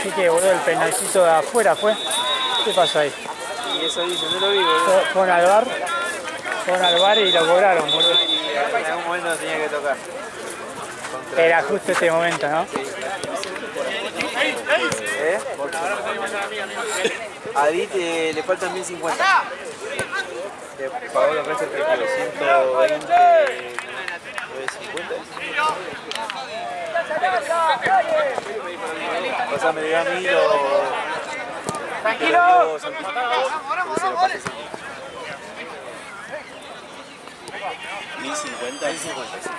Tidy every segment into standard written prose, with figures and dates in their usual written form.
¿Y qué, boludo? El penalcito de afuera fue. ¿Qué pasó ahí? Y eso dice, no lo vi, boludo. Fueron al bar y lo cobraron, boludo. Y en algún momento no tenía que tocar. Era justo este momento, ¿no? ¿Eh? A Dit le faltan 1050. Le pagó los restos de 120, 950. Pásame a mí lo... Tranquilo. Se lo pasé. 1050. 1050, sí.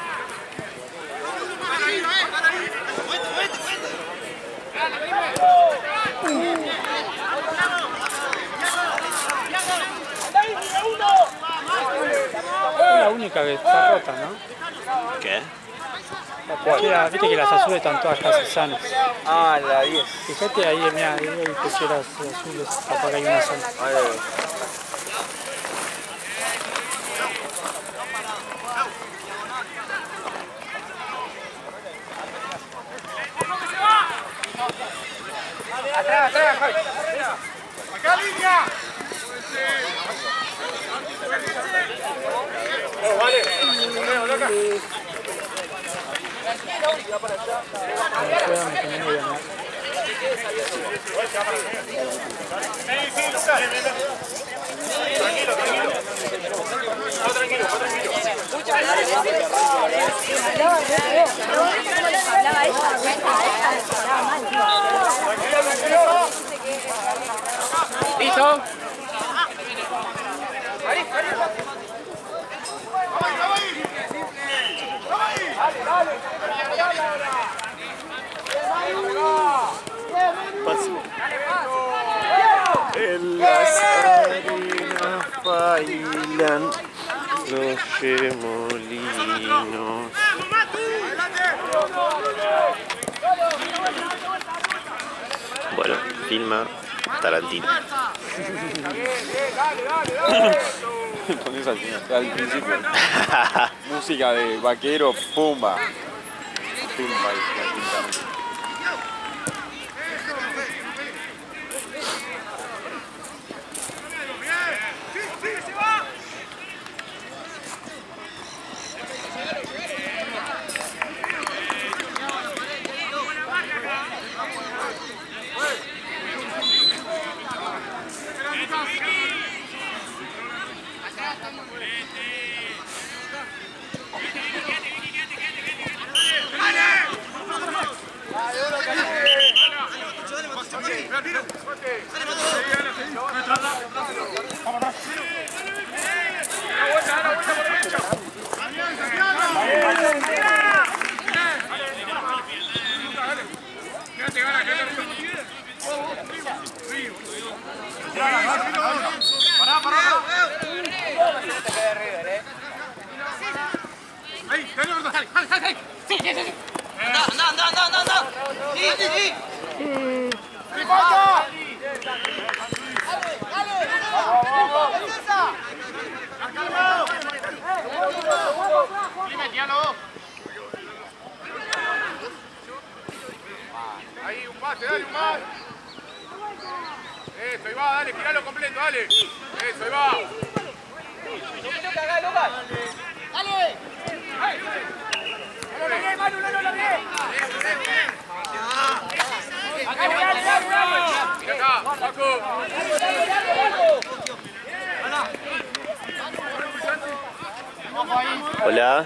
Es la única que está rota, ¿no? ¿Qué? Viste que las azules están todas casi sanas. Ah, la 10. Fíjate ahí, mirá, ahí hay pecheras azules, capaz que hay una sola. Atrás, Javi. Acá línea. Vale. Tranquilo, tranquilo. Tranquilo. ¿Listo? En las arenas bailan los remolinos. Bueno, filma Tarantino. Pones al principio. Música de vaquero, pumba. Pumba y pintando. Ahí, un pase, dale un más. Eso, ahí va, dale, giralo completo, dale. Eso, ahí va. Dale. No lo largué, Manu, no lo largué. Acá, Paco. Hola.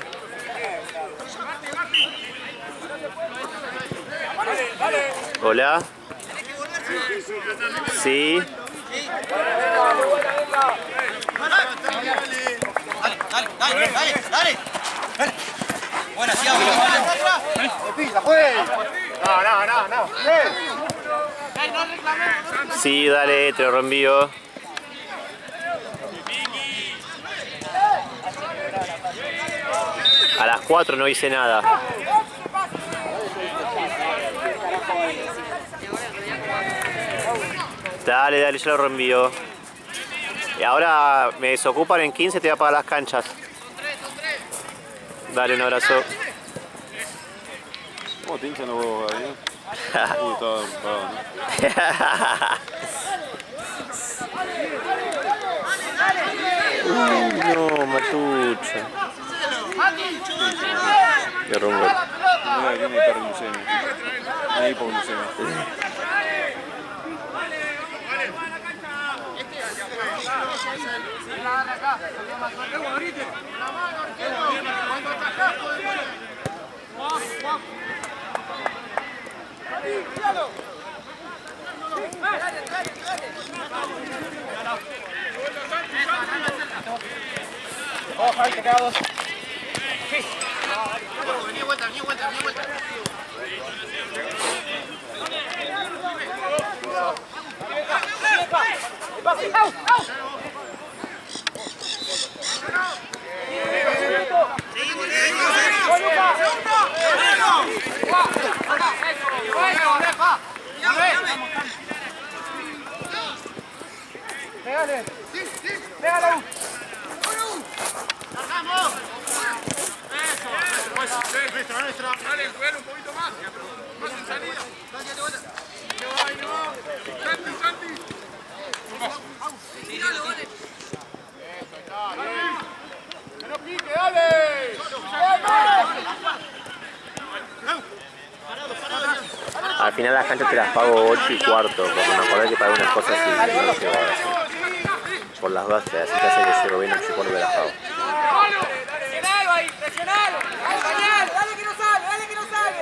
Hola. Sí. Dale. Buena, sí, No. Sí, dale, te lo reenvío. A las 4 no hice nada. Dale, yo lo reenvío. Y ahora me desocupan en 15, te voy a pagar las canchas. Dale, un abrazo. ¿Cómo te hinchan los huevos, Gabriel? Todo ocupado, ¿no? No, Matucho. Qué rumbo. Mira, tiene hiperglucemia. Una hipoglucemia. Dale, jugar un poquito más. Más en salida. Ay, no. Santi, Santi. Tíralo, dale. Eso está, bien. Que no pique, dale. Al final las canchas te las pago 8:15, porque me acordé que pagué unas cosas y no llevo ahora. Por las dudas, así que hace que 0-20 8:15 me las pago. Presionalo ahí, presionalo. Acompañalo, dale que no sale, dale que no sale.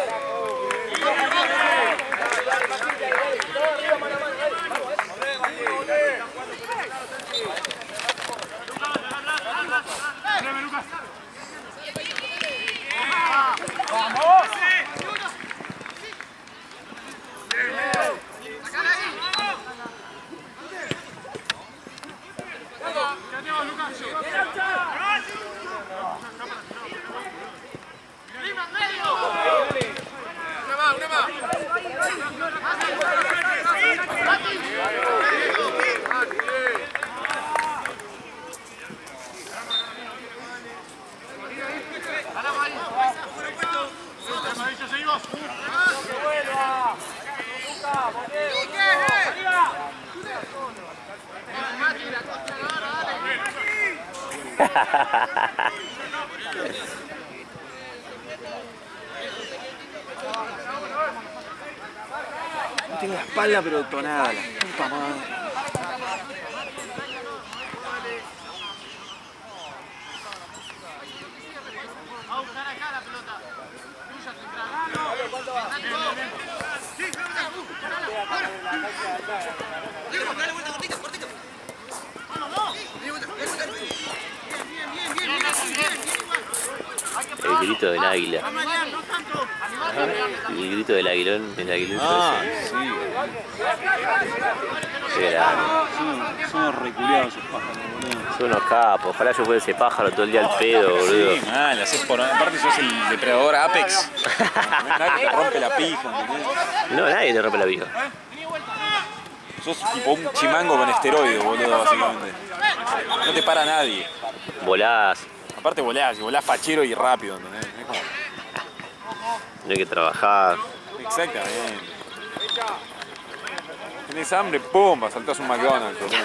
Tengo la espalda pero tonada, la puta madre. El grito del águila. El grito del aguilón, del aguilón. Ah, sí. Qué grande. Son unos reculeados esos pájaros, boludo. Son unos capos. Ojalá yo fuera ese pájaro todo el día al pedo, boludo. Sí, mal, haces por... Aparte sos el depredador Apex. Nadie te rompe la pija, ¿entendés? No, nadie te rompe la vida. Sos tipo un chimango con esteroides, boludo, básicamente. No te para nadie. Volás, Aparte volás, y volás fachero y rápido, ¿entendés? Es como... no hay que trabajar. Exactamente. Tenés hambre, pumba, saltás un McDonald's, boludo.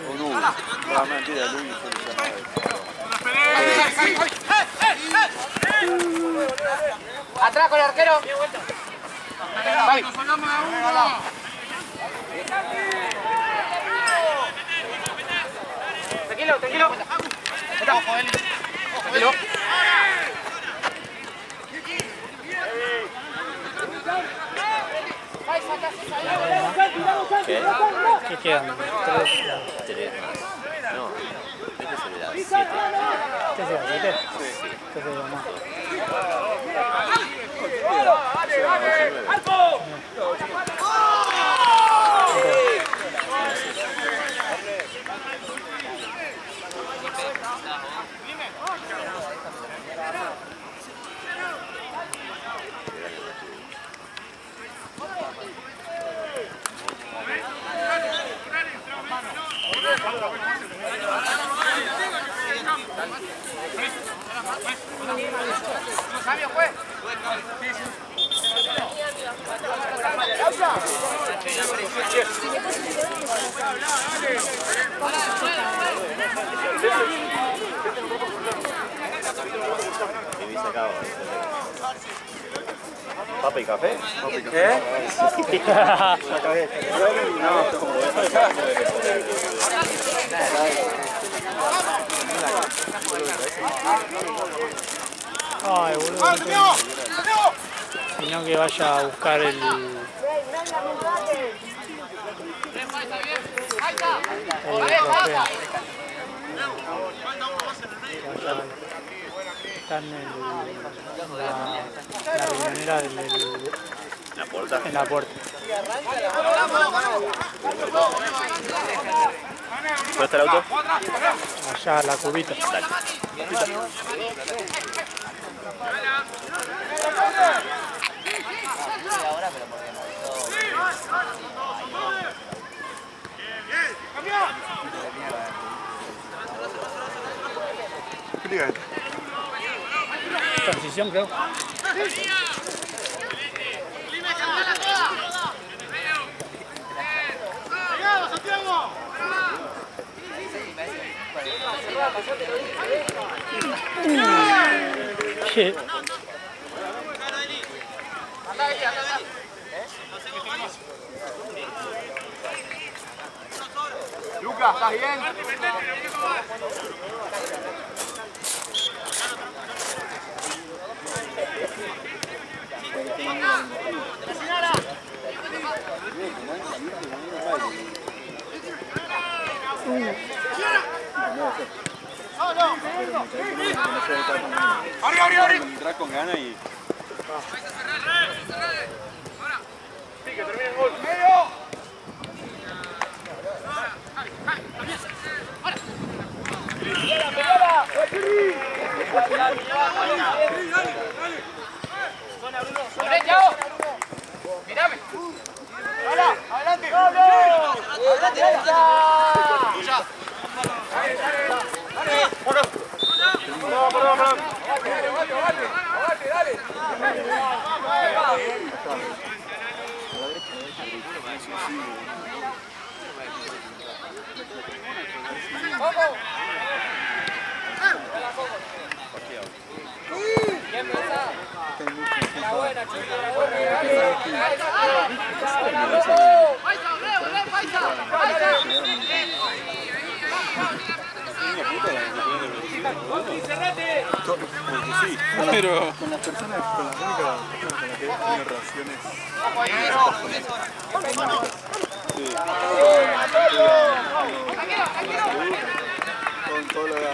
O Luis. No, mentira, Luis fue el llamado. Atrás con el arquero. Tranquilo, tranquilo. Tranquilo. ¿Qué? ¿Qué quedan? 3 más. No, este se le da 7. ¿Este se va a 7? Sí. Este se va más. Cambio, pues. ¿Papa y café? Ay, boludo. Sino que vaya a buscar el... trofeo. Están en la riñonera ¿La puerta? en la puerta. ¿Dónde está el auto? Allá la cubita. Transición, creo. ¿Qué? Lucas, ¿estás bien? Entrar con ganas y... Sí, que termine el gol. ¡Medio! ¡Mirame! ¡Adelante! Sí, pero... Con las personas, con las únicas personas con las que he tenido relaciones. Con toda la...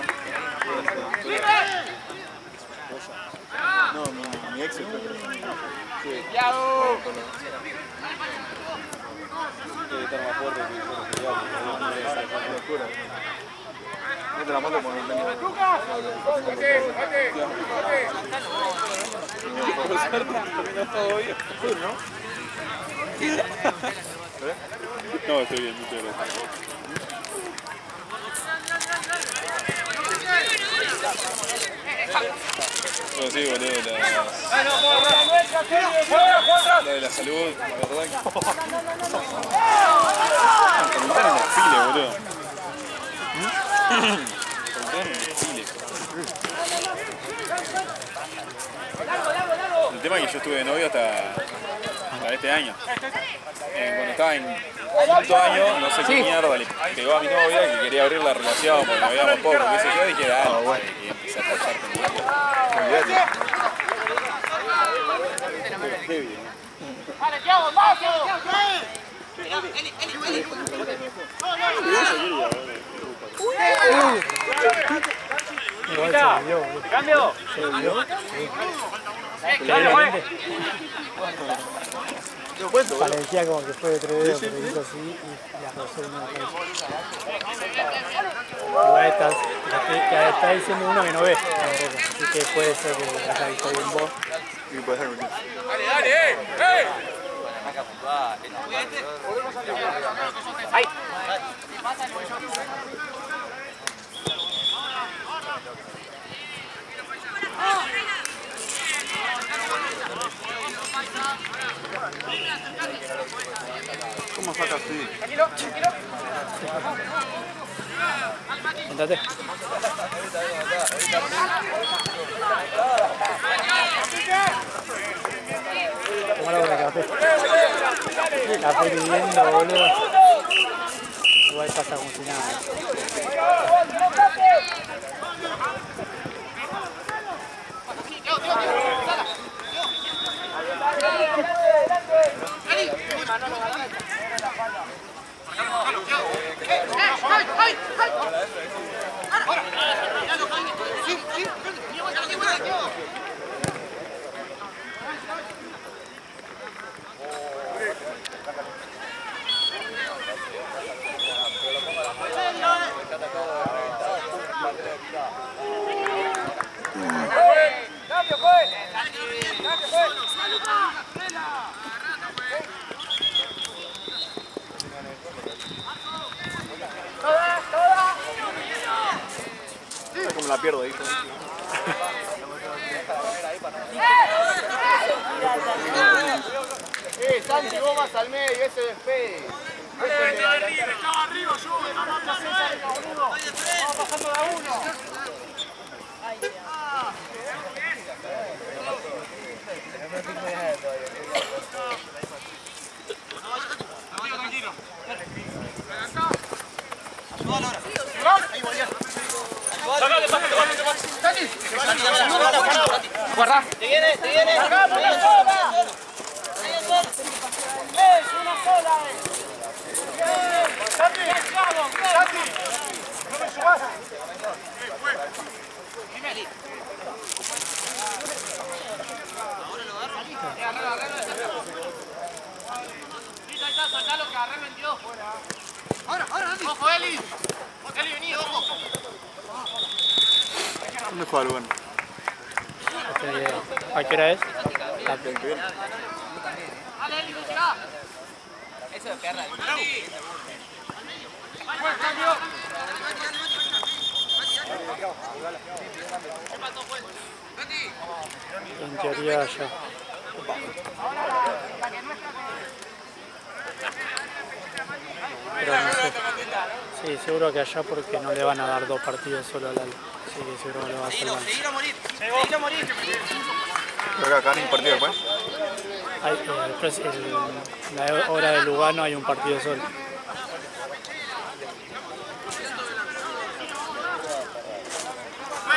No, mi ex. Sí. Debe estar más fuerte que yo. Locura. No te la mando por no tengo. No, estoy bien, muchas gracias. No, sí, boludo, la de la salud, la verdad que... Comentar en desfile, boludo. Comentar en desfile. El tema es que yo estuve de novio hasta este año. Cuando estaba en quinto año, no sé qué mierda le pegó a mi novia que quería abrir la relación porque nos veíamos poco, qué sé yo, y dije, dale, bueno, y empecé a tachar con ella. ¡Vale, Thiago, vamos! Igual se vio, boludo. ¡Cambio! Se vio. ¡Cambio, Parecía como que fue de 3 dedos, pero hizo así y la rozó en una cabeza. Igual está diciendo uno que no ve tampoco, así que puede ser que la haya visto bien vos. Y puede ser un... ¡Dale, dale! ¡Eh! ¡Ahí! ¿Cómo sacas así? Sentate. Toma la bola, café. Café pidiendo, boludo. Igual pasa como si nada. Es como la pierdo ahí. Santi, vos más al medio, ese despegue. Estaba arriba yo, vamos pasando de a uno. Tranquilo. Ahí voy. Guarda. Te viene. Es una sola. Santi, no me subas. Sacalo que agarré 22. Ahora, Andy. Ojo, Eli. Eli, vení, ojo. ¿Dónde juega el bueno? ¿A qué hora es? Dale, Eli, no llegá. Eso es perra. Buen cambio. En teoría ya. Pero no sé. Sí, seguro que allá porque no le van a dar 2 partidos solo al Lalo. Así que seguro que lo va a hacer mal. Seguir a morir. Creo que acá hay un partido después. Después, la hora de Lugano hay un partido solo.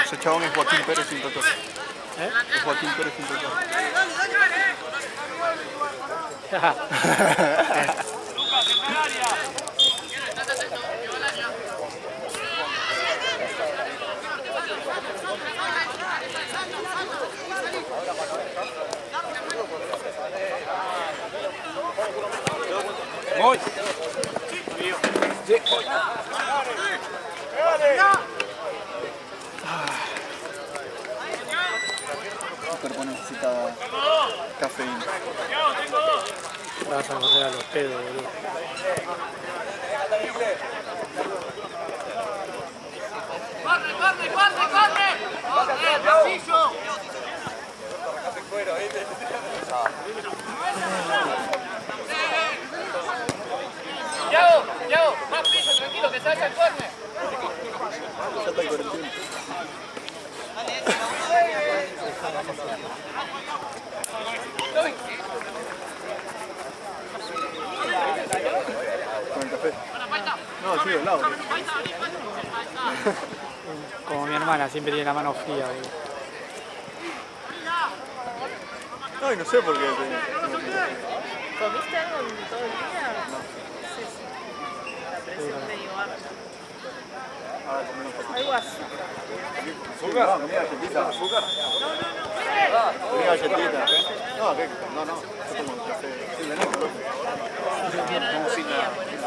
Ese chabón es Joaquín Pérez sin tatuaje. ¿Eh? Es Joaquín Pérez sin tatuaje. Voy. Tu cuerpo necesita cafeína. Vas a correr a los pedos, boludo. ¡Corre! ¡Pasillo! Yago, más piso, tranquilo, que salga el córner. Ya está el 41. Con el café. No, sí, al lado. Como mi hermana, siempre tiene la mano fría, boludo. No, y no sé por qué. ¿Comiste algo todo el día? No. Sí. La presión medio alta. Ahora comemos un poquito. Algo así. ¿Azúcar? No, comida galletita. ¿Azúcar? No. Comida galletita. No, ¿qué? No. Yo tomo un café. Sí, de negro. Funciona el otro día, por eso.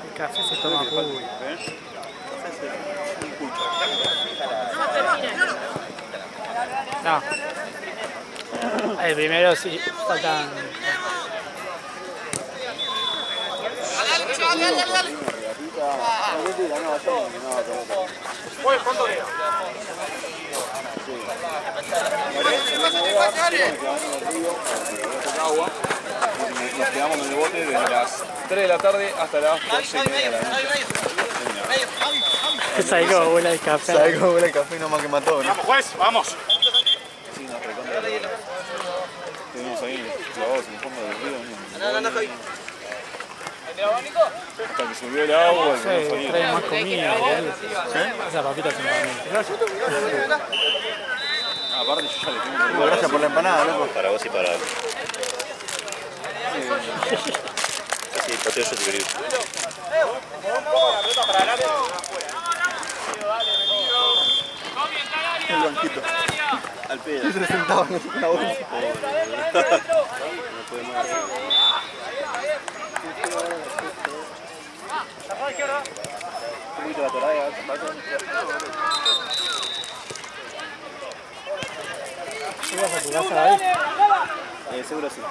El café se toma puro. Café se escucha. No, termina. No. El primero sí, faltan. Dale. ¿Cuánto queda? agua. Nos quedamos en el bote desde las 3 de la tarde hasta las 12:30 de la noche. ¿Sabes cómo huele el café? ¿Sabes cómo huele el café nomás que mató, no? Vamos, juez, vamos. Sí, nos recontra. Estuvimos ahí clavados en el fondo del río. Hasta que subió el agua y no Trae salía. más comida, boludo. Esas papitas son para mí. Aparte yo ya le tengo Gracias por la empanada, loco. Para vos y para... Sí, pateo yo te quería. El banquito. Al pie. Se sentaba en una bolsa. No puede más. Un poquito la torada. ¿Ibas a tu casa, David? Seguro sí.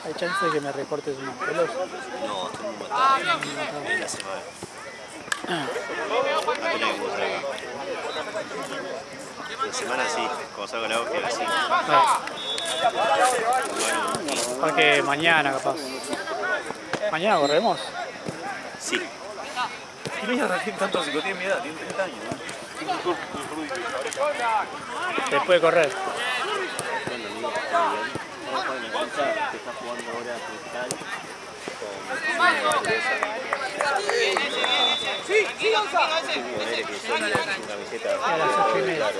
¿Hay chance de que me recortes unos pelos? No, estoy muy matado. En la semana. No tenés que mostrar acá. La semana sí, como salgo la hoja así. Porque mañana, capaz. ¿Mañana corremos? Sí. ¿Qué mierda tiene tanto psico? Tiene mi edad, tiene 30 años. Después de correr. Bueno, amigo, vamos a una cancha que está jugando ahora Cristal con Nere que son sin camiseta. A las 8:30.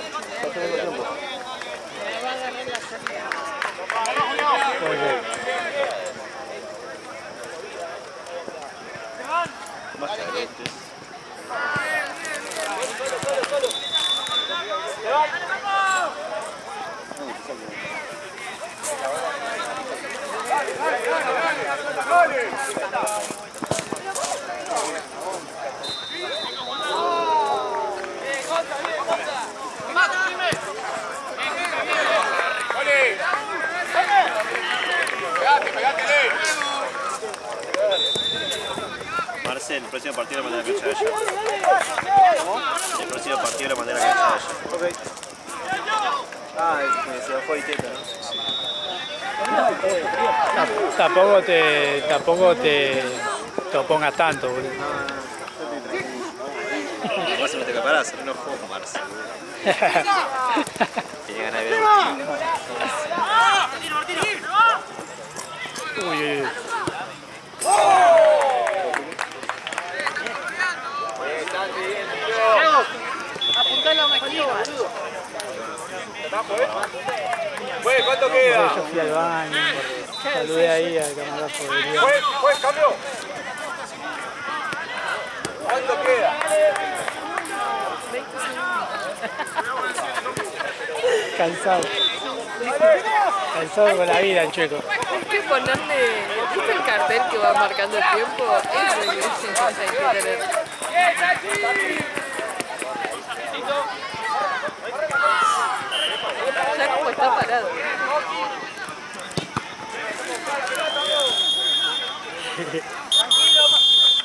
Puede ser. Más tarde, Marcel, el próximo partido lo mandé a la cancha de ella. El próximo partido lo mandé a la cancha de ella. Ok. Ah, se bajó y teta, ¿no? Tampoco te opongas tanto, boludo. Vos se me te preparás, no juego Marcel. Tiene ganas de ver un Uy, uy, uy. ¿Cuánto queda? Yo fui al baño, saludé ahí al camarógrafo de Dios. Juez, cambio. ¿Cuánto queda? Cansado. Cansado con la vida el chueco. Es que ponerle, ¿viste el cartel que va marcando el tiempo? Eso es lo que hay que tener. Ya como está parado.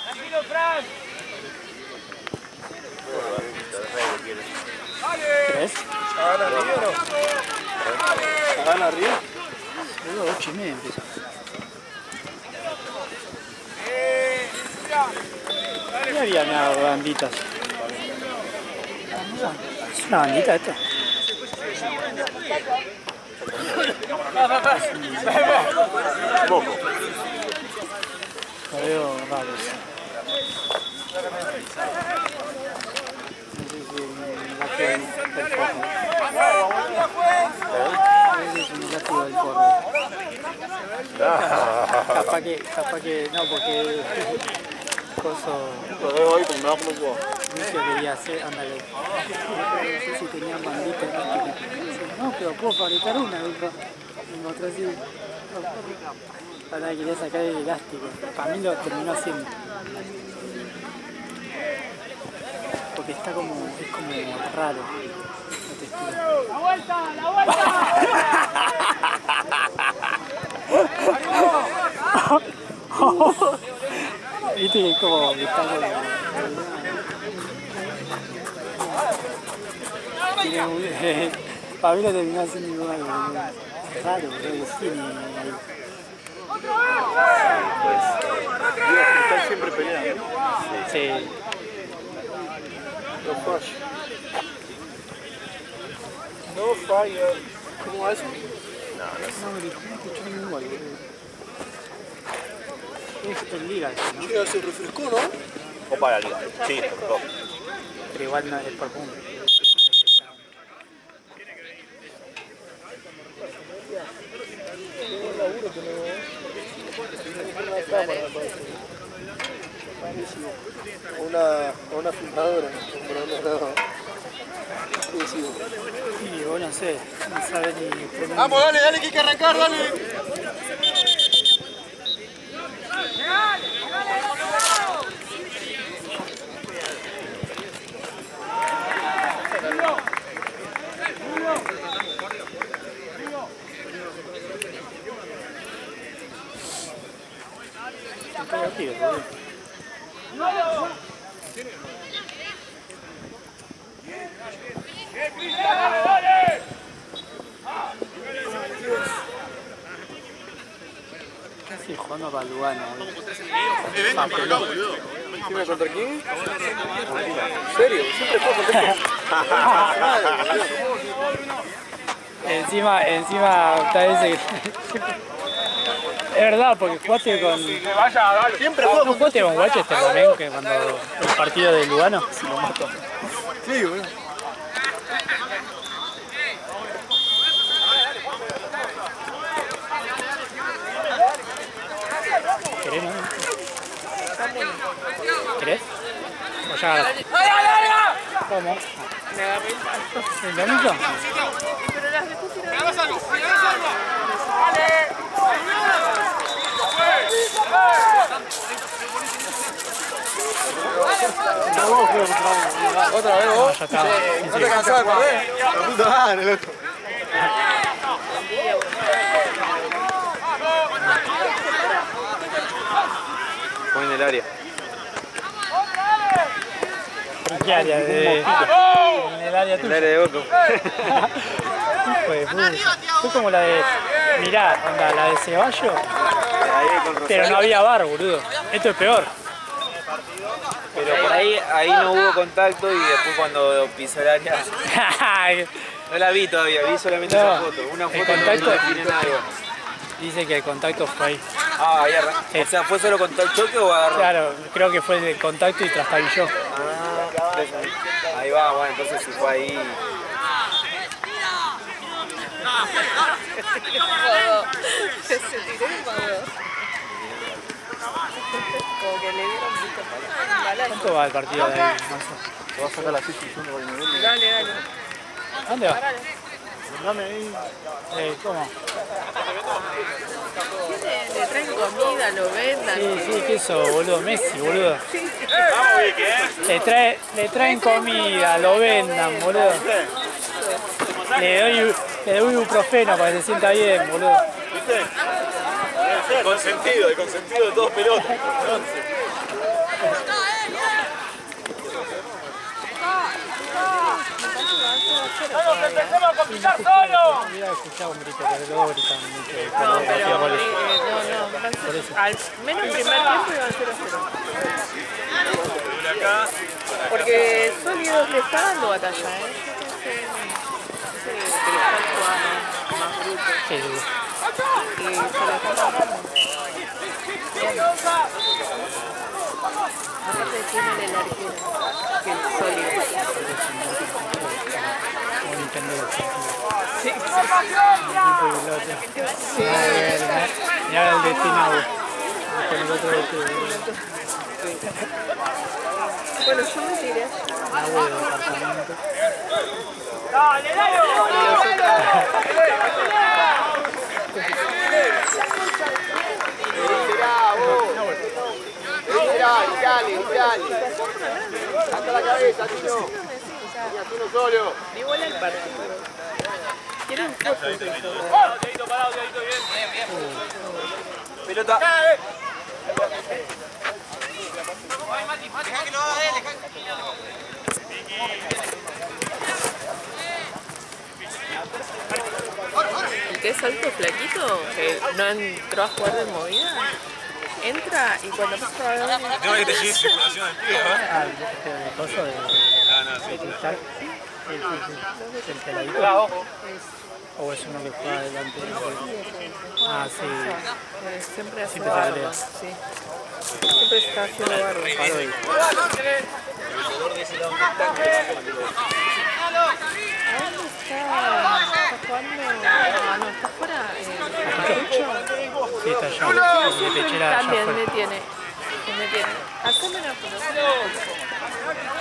Tranquilo, Fran. ¿Crees? ¿Gana Río o no? ¿Gana Río? Luego 8:30 empieza. ¿Qué haría una banditas? ¿Es una bandita esto? Moco. Lo veo raro eso. No sé si es un látigo del forro. Es un látigo del forro. Capaz que no, porque coso Lo veo ahí porque me bajo un poco. Lucio quería hacer, ándale. No sé si tenían bandita elástica. No, pero puedo fabricar una, dijo. Me mostró así. Ahora quería sacar el elástico. Para mí lo terminó haciendo. Porque está como, es como raro la textura. ¡La vuelta! ¡La vuelta! Sí, como dictador. Pablo terminó haciendo igual, boludo. Raro, boludo, que tiene ahí. Están siempre peleando. Sí. No falla. No falla. ¿Cómo hace? No, me escuché ningún gol, boludo. Es en liga, ¿no? Che, se refrescó, ¿no? O para la liga. Sí, por todo. Pero igual no es por punto. Una filmadora, pero no. Sí. Y vos no sé, no sabes ni... Vamos, dale, que hay que arrancar, dale. Casi jugando para Lugano. Venga para acá, boludo. ¿Encima contra quién? ¿En serio? Siempre juego contra Encima, tal vez... Es verdad, porque jugaste con... Siempre juego ¿No jugaste con Guachester también? Que cuando el partido de Lugano? Si lo mato. Sí, boludo. ¿Querés, no? ¿Querés? ¿O ya agarraste? ¿Cómo? Me agarré el palo. ¿El domingo? Pero las dejó tiradas. Otra vez vos. Ya está. No te cansás de correr. La puta madre, loco. Fue en el área. ¿En qué área? En el área En el tuya. área de Boca. Fue como la de... Mirá, onda, la de Ceballos. Ahí con Rosario. Pero no había bar, boludo. Esto es peor. Pero por ahí no hubo contacto y después cuando pisó el área. No la vi todavía, vi solamente No, esa foto. Una el foto contacto- no define nada igual. Dice que el contacto fue ahí. Ah, ahí arrancó. Sí. O sea, ¿fue solo contra el choque o agarró? Claro, creo que fue el contacto y trastabilló. Ah, ahí va, bueno, entonces si fue ahí. Se tiró y pagó. Como que le dieron vista para un balazo. ¿Cuánto va el partido de ahí, Marzo? Te vas a sacar la silla y yo no voy a mover. Dale. ¿A dónde va? Dame ahí. ¿Cómo? Le traen comida, lo vendan. Sí, ¿qué eso, boludo? Messi, boludo. Le traen comida, lo vendan, boludo. Le doy ibuprofeno para que se sienta bien, boludo. El consentido de todos pelotas. Hubiera escuchado un grito, pero luego gritan mucho. No, cuando hacía pero goles. van a ser, al menos el primer tiempo iban 0-0. Porque Sólidos le está dando batalla, ¿eh? Yo creo que le está jugando más bruto. Sí, Y se lo está ganando. Aparte tiene el arquero, que es sólido. como Nintendo del sentido. Sí. Un equipo y el otro. Mirá el de Tinau. Con el otro de Bueno, yo me tiré. Nahue de departamento. Dale. Hasta la cabeza, Tino. Uno solo. Igual al partido. Quiero un foto. Pelota. que es alto flaquito, que no entró a jugar de movida, entra y cuando pasa a ver... No, que te llegue circulación al tío, ¿eh? Ah, el coso de cristal. Sí. El peladito. ¿O es uno que juega adelante? Ah, sí. Siempre hace Siempre barba, sale. sí. Siempre está haciendo barba. Paro y... ¿A dónde está? ¿Está jugando? Ah, no, está fuera. Sí, está allá. Y de Techera allá También afuera. me tiene. Haceme una foto.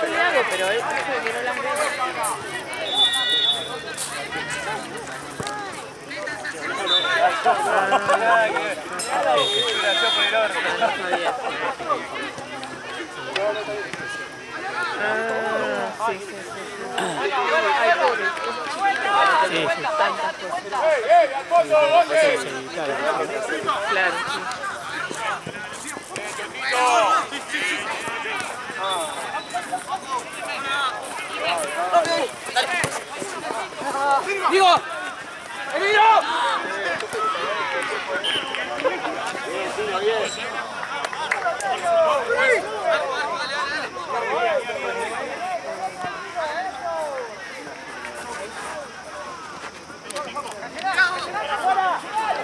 Yo le hago, pero él dice que no las veo. Sí. Ay, pobre. Sí. Tantas cosas. Sí, claro. Claro, sí. ¡Digo! ¡Emilio!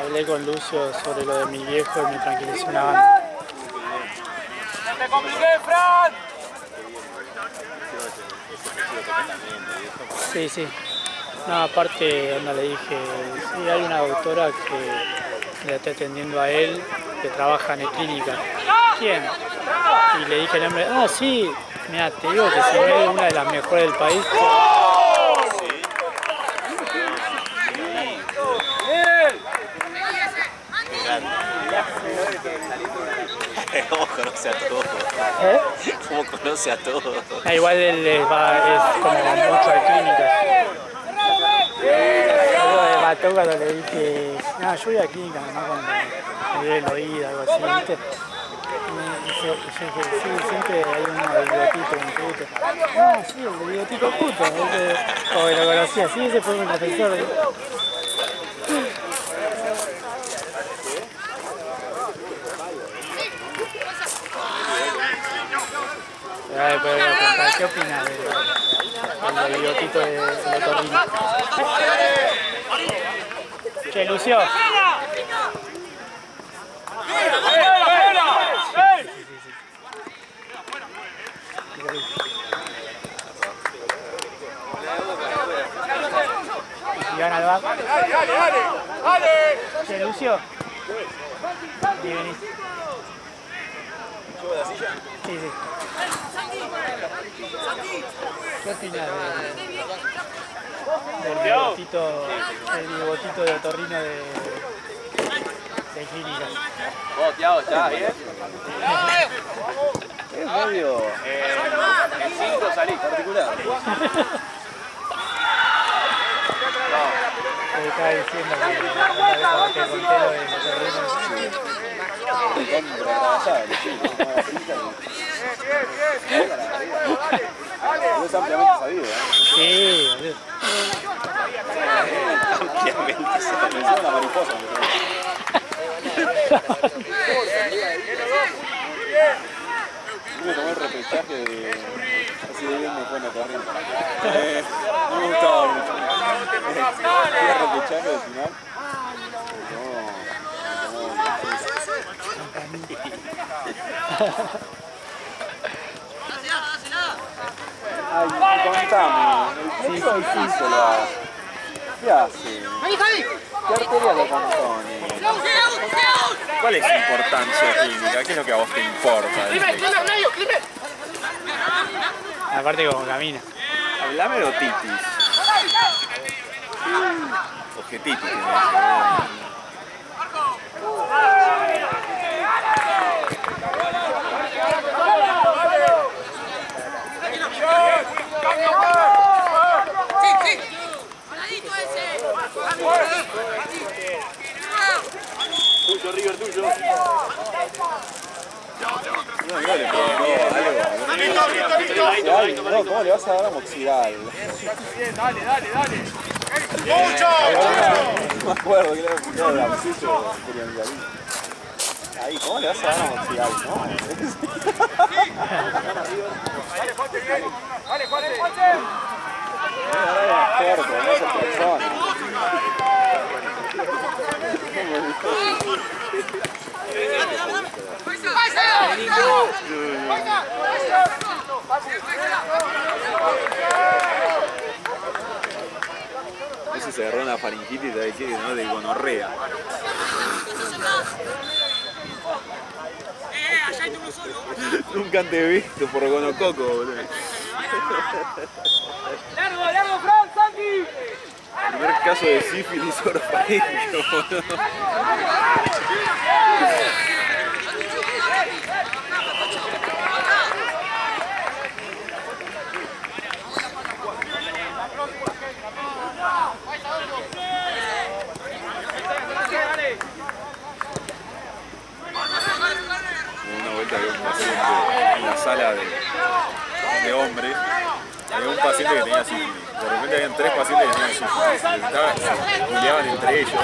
Hablé con Lucio sobre lo de mi viejo y me tranquilizó una banda. ¡No te compliqué, Fran! Sí. No, aparte, onda, le dije, sí, hay una doctora que le está atendiendo a él, que trabaja en clínica. ¿Quién? Y le dije el nombre, sí, mira, te digo que si es una de las mejores del país. ¿Cómo conoce a todos? ¿Eh? ¿Cómo conoce a todos? Igual él es como mucho de clínica. Algo me mató cuando le dije, no, yo voy a clínica, nomás cuando me duele el oído, algo así, ¿viste? Y yo dije, sí, siempre hay uno de bigotito, un puto. Sí, el de bigotito puto, ¿viste? Como que lo conocía, sí, ese fue mi profesor. ¿Qué opinas del bigotito de Torrino? Che, Lucio. Si van al bar. ¡Dale! Che, Lucio. Y venís. Sí. ¿Qué opinas del bigotito de Otorrino de clínica? ¿Vos, Thiago, estás bien? Es medio... En 5 salís, particular. Te estaba diciendo que conté lo de Otorrino. Es ampliamente sabido, ¿eh? Sí, boludo. Ampliamente Es una mariposa. Yo me tomé el repechaje de... Así de bien me fue en la carrera. No me gustaba mucho. Fui al repechaje del final. Ay, contame, el flexo difícil lo hace. ¿Qué hace? ¿Qué arteria lo compone? ¿Cuál es su importancia clínica? ¿Qué es lo que a vos te importa? Aparte como camina. Hablame de otitis. Ojetitis. Tuyo, River, tuyo. ¿Cómo le vas a dar a Moxidal? Dale. No me acuerdo que le había pintado de Arcillo Julián Galín. Ahí, ¿cómo le vas a dar a Marcial, no? Vale, Juan. No es experto, no es esa persona. Ese se agarró una faringitis de qué, ¿no? De gonorrea. Nunca te he visto por gonococo, boludo. ¡Largo, Fran, Santi! Primer caso de sífilis orofaringio, boludo. Una vuelta había un paciente en la sala de hombres, había un paciente que tenía sífilis. De repente habían 3 pacientes que tenían sífilis. Juliaban entre ellos.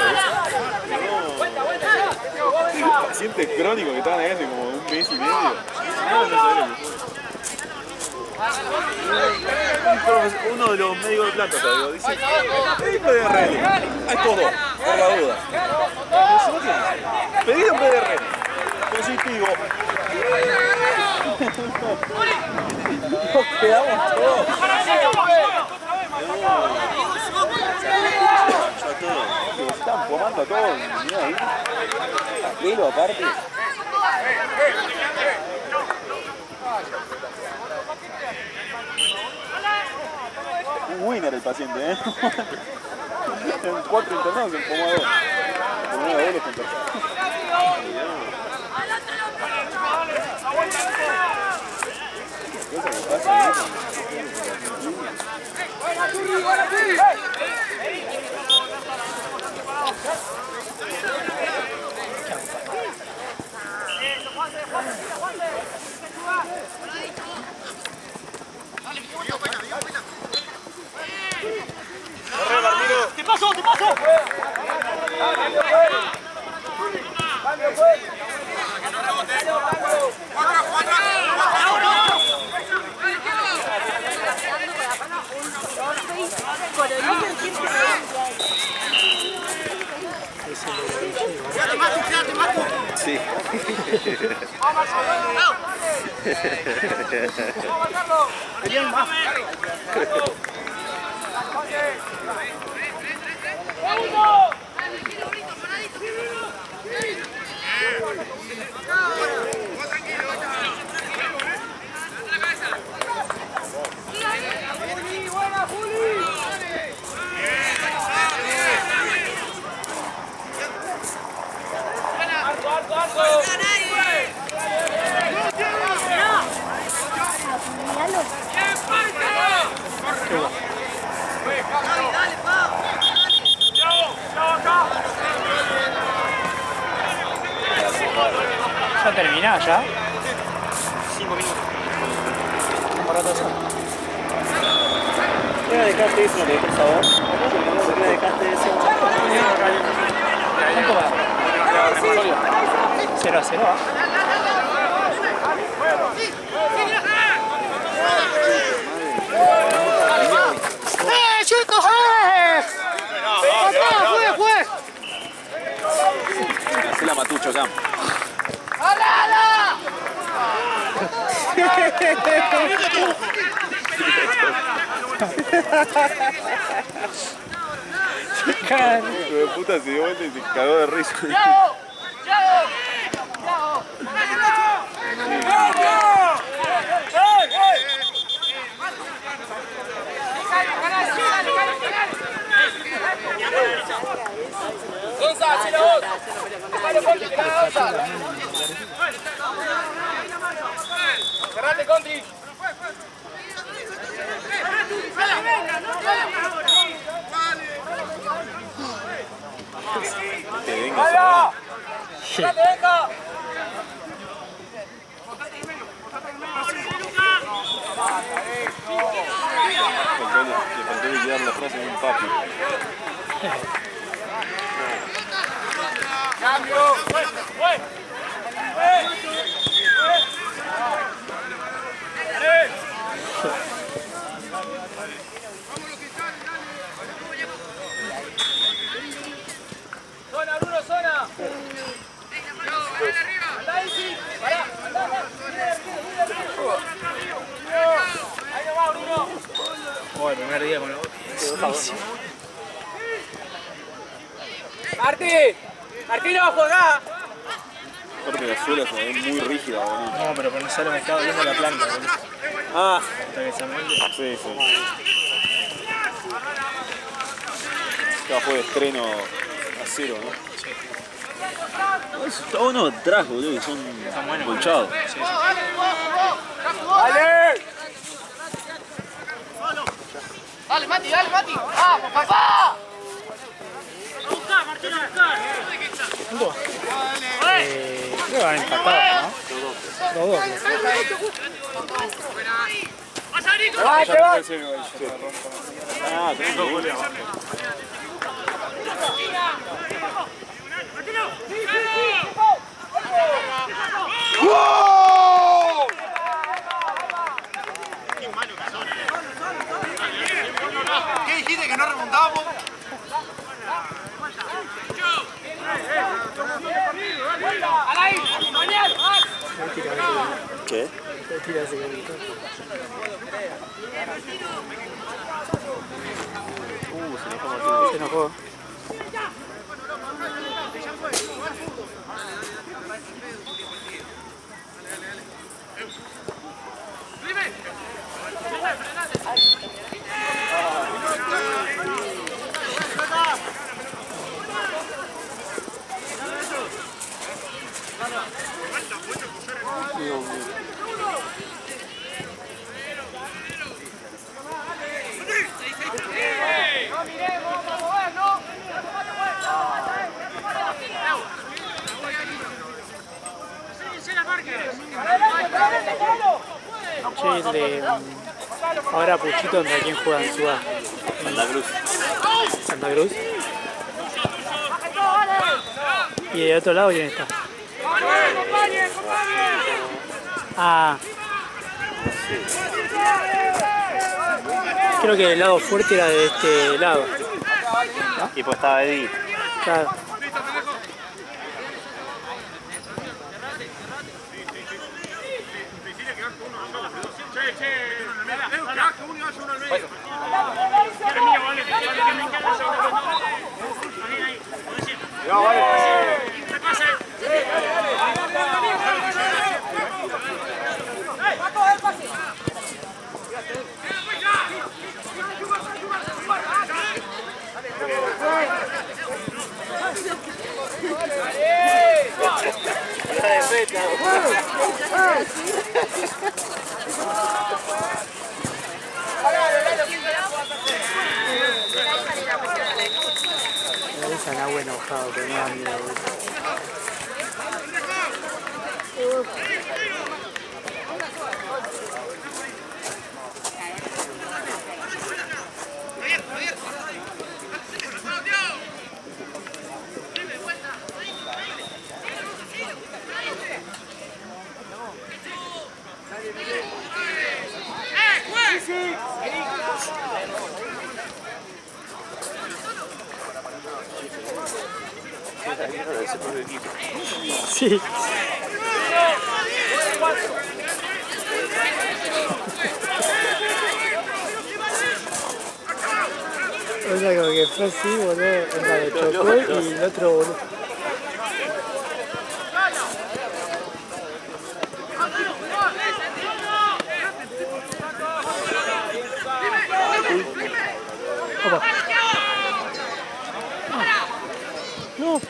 No. Pacientes crónicos que estaban ahí hace como un mes y medio. No sabía lo que fue. Uno de los médicos de planta, ¿sabes? Dice, pedí PDRL a estos dos, por la duda. Pedí un PDRL positivo. Nos quedamos todos. Se están formando a todos. Mira ahí. Pelo aparte. Un winner el paciente, ¿eh? En 4 internados se enfumó a 2. Por una doble contra. ¿Qué cosa que pasa ahí? ¡Te paso! Sí. ¿Ya termina ya? 5 minutos. ¿Cómo rato son? ¿Qué me dejaste eso? ¿Lo que dejaste a vos? ¿Por qué me dejaste eso? ¿Cuánto va? 0-0, ¿ah? ¡Chicos! ¡Fue! Hacé la Matucho acá. Hijo de puta se dio vuelta y se cagó de risa. ¡Cerrate, Contri! Que venga esa. Le faltó liquidar la frase de un papi. ¡Cambio! ¡Zona, Bruno, zona! ¡Anda ahí, sí! ¡Pará! ¡Anda! ¡Ahí no va, Bruno! Oh, el primer día con la bota. ¡Martín! ¡Martino, jugá! Aparte la suela se ve muy rígida, boludo. No, pero por solo me estaba viendo la planta, boludo. Ah, Hasta que se amolde. sí, sí. Ya fue de estreno a cero, ¿no? Está bueno atrás, boludo, que son colchados. ¡Dale! ¡Dale, Mati, dale, Mati! ¡Vamos, papá! Creo que van empatados, ¿no? Los dos. ¡Te va! Ah, 3 goles. ¡Wow! ¿Qué dijiste que no remontábamos? ¿Qué? Tira ese golito. Se enojó. Che, ahora Puchito, ¿contra quién juega en Ciudad? Santa Cruz. Santa Cruz. ¿Y de otro lado quién está? Ah. Creo que el lado fuerte era de este lado. Y pues estaba Eddie. Claro. Esa era buena enojado, pero no da miedo. Sí. O sea, como que fue así, boludo, le chocó y el otro, boludo. Opa. No.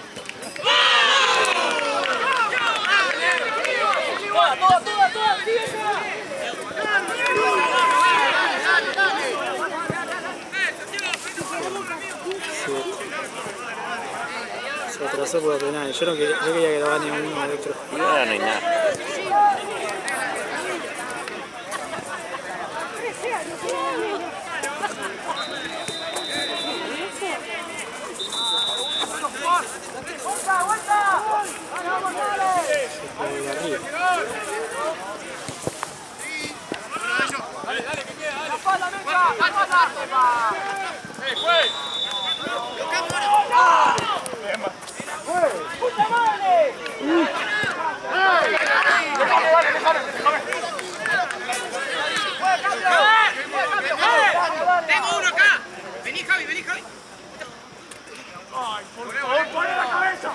Se atrasó por la penal. Yo quería que lo gane uno o el otro. Y ahora no hay nada. Tengo uno acá. Vení, Javi, vení, Javi. ¡Ay, por favor, poné la cabeza!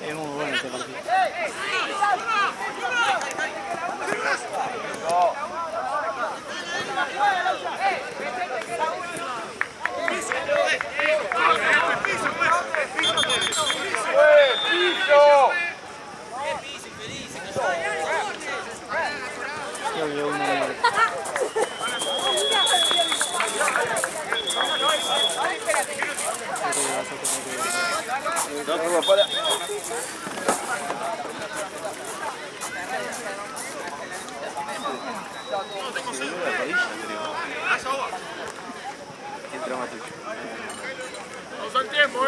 Es muy bueno este partido. Creo que uno Vamos al tiempo,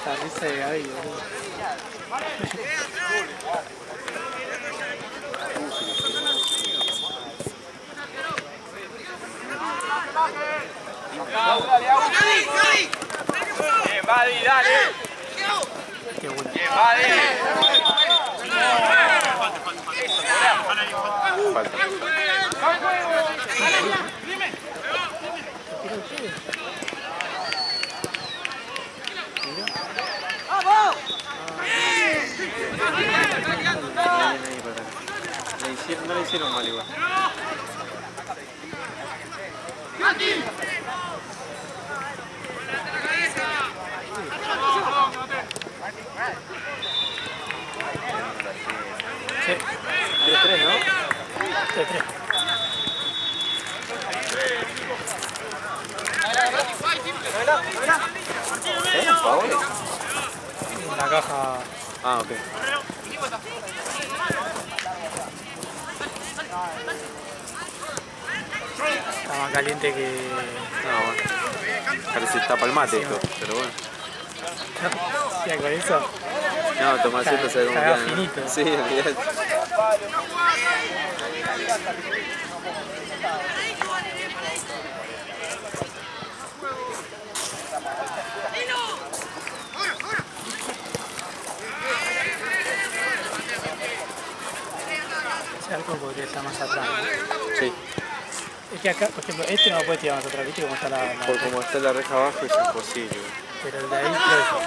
la risa de Gaby, boludo. Bien, Badi, dale. Qué bueno. Bien, Badi. No le hicieron mal igual. Sí. 3-3, ¿no? 3-3. ¿Favores? La caja. Ah, ok. Está más caliente que. No, bueno. Parece tapa el mate esto, pero bueno. Ya con eso. No, tomar esto se ve como Cagado que- finito. Sí, olvidate. Ese arco podría estar más atrás. ¿No? Sí. Es que acá, por ejemplo, este no lo puede tirar más atrás, ¿viste cómo está la. Por como está la reja abajo es imposible. Pero el de ahí creo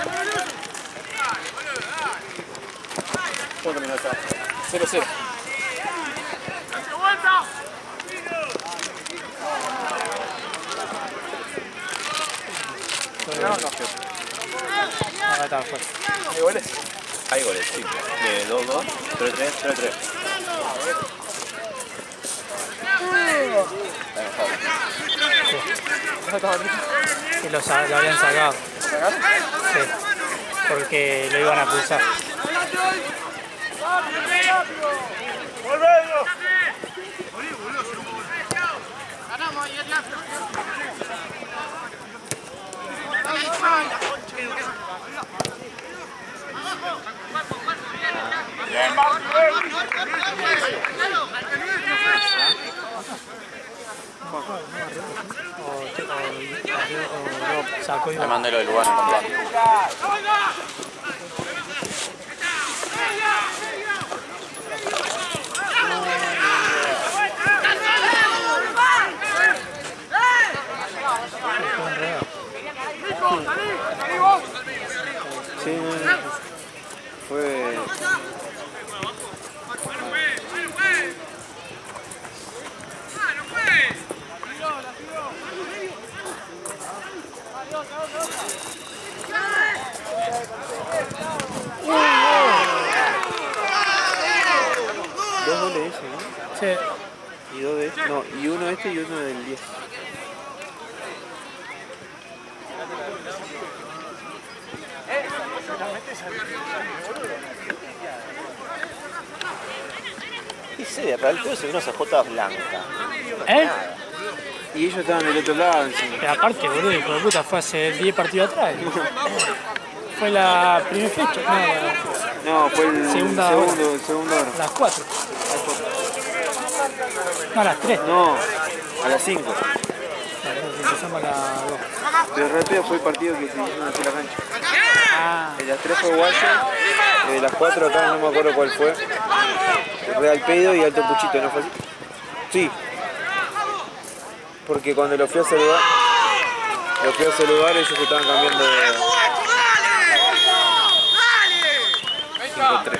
¿Cómo terminó esta? 0-0. que. Acá está afuera. ¿Hay goles? Hay goles, sí. De 2-2, 3-3, 3-3. Que lo habían sacado. Sí. Porque lo iban a pulsar. O sacó y Me mandé lo del Lugano comprando. Sí, fue... Dos goles ese, ¿no? Sí. Y dos de este, no, y uno este y uno del 10. Y sí, de Real Pedo se vino esa J blanca. ¿Eh? Nada. Y ellos estaban del otro lado encima. Pero aparte, boludo, hijo de puta, fue hace 10 partidos atrás. Fue la primera fecha, no, No, fue el Segunda segundo hora. las 4. No, a las 3. No, a las 5. Empezamos a las 2. Pero rápido fue el partido que se hicieron hacia la cancha. Ah, De las 3 fue Guayo, de las 4 acá no me acuerdo cuál fue. Real Pedo y Alto Puchito, ¿no fue así? Sí. Porque cuando lo fui a saludar, ellos estaban cambiando de 5-3.